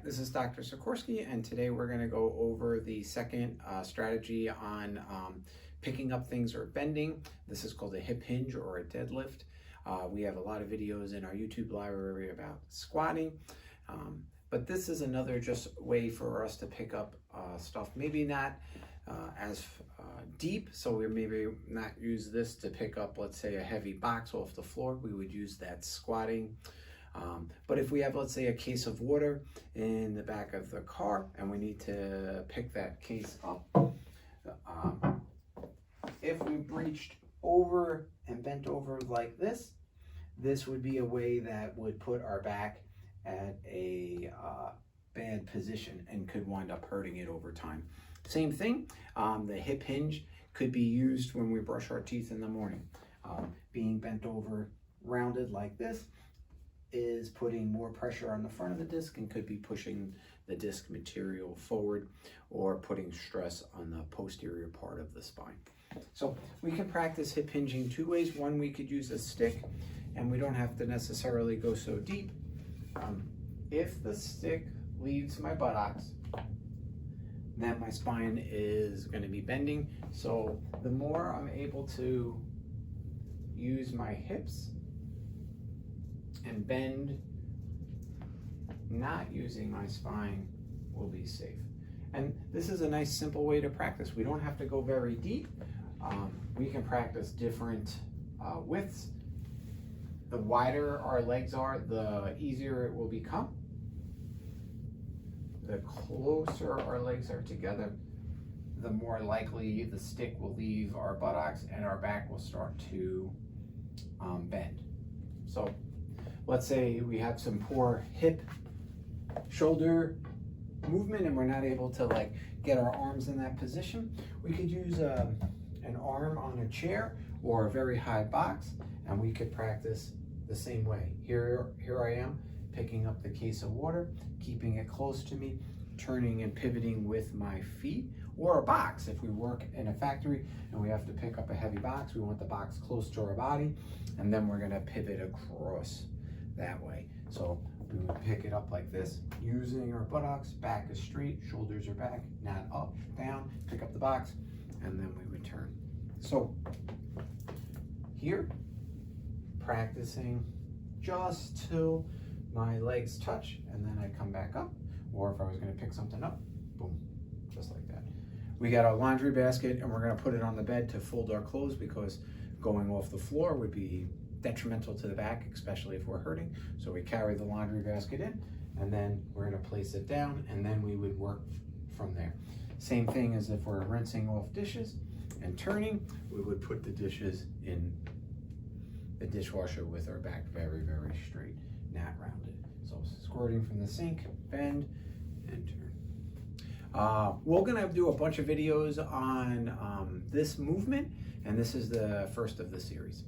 this is Dr. Sikorsky, and today we're going to go over the second strategy on picking up things or bending. This is called a hip hinge or a deadlift. We have a lot of videos in our YouTube library about squatting, but this is another just way for us to pick up stuff, maybe not as deep, so we maybe not use this to pick up, let's say, a heavy box off the floor. We would use that squatting. But if we have, let's say, a case of water in the back of the car and we need to pick that case up, if we reached over and bent over like this, this would be a way that would put our back at a bad position and could wind up hurting it over time. Same thing, the hip hinge could be used when we brush our teeth in the morning. Being bent over, rounded like this, is putting more pressure on the front of the disc and could be pushing the disc material forward or putting stress on the posterior part of the spine. So we can practice hip hinging two ways. One, we could use a stick, and we don't have to necessarily go so deep. If the stick leaves my buttocks, then my spine is going to be bending. So the more I'm able to use my hips and bend, not using my spine, will be safe. And this is a nice simple way to practice. We don't have to go very deep. We can practice different widths. The wider our legs are, the easier it will become. The closer our legs are together, the more likely the stick will leave our buttocks and our back will start to bend. So let's say we have some poor hip shoulder movement and we're not able to get our arms in that position. We could use an arm on a chair or a very high box, and we could practice the same way. Here I am picking up the case of water, keeping it close to me, turning and pivoting with my feet, or a box. If we work in a factory and we have to pick up a heavy box, we want the box close to our body, and then we're gonna pivot across that way. So we would pick it up like this, using our buttocks, back is straight, shoulders are back, not up, down, pick up the box, and then we would turn. So here, practicing just till my legs touch, and then I come back up, or if I was gonna pick something up, boom, just like that. We got our laundry basket, and we're gonna put it on the bed to fold our clothes, because going off the floor would be detrimental to the back, especially if we're hurting. So we carry the laundry basket in, and then we're gonna place it down, and then we would work from there. Same thing as if we're rinsing off dishes and turning, we would put the dishes in the dishwasher with our back very, very straight, not rounded. So squirting from the sink, bend, and turn. We're gonna do a bunch of videos on this movement, and this is the first of the series.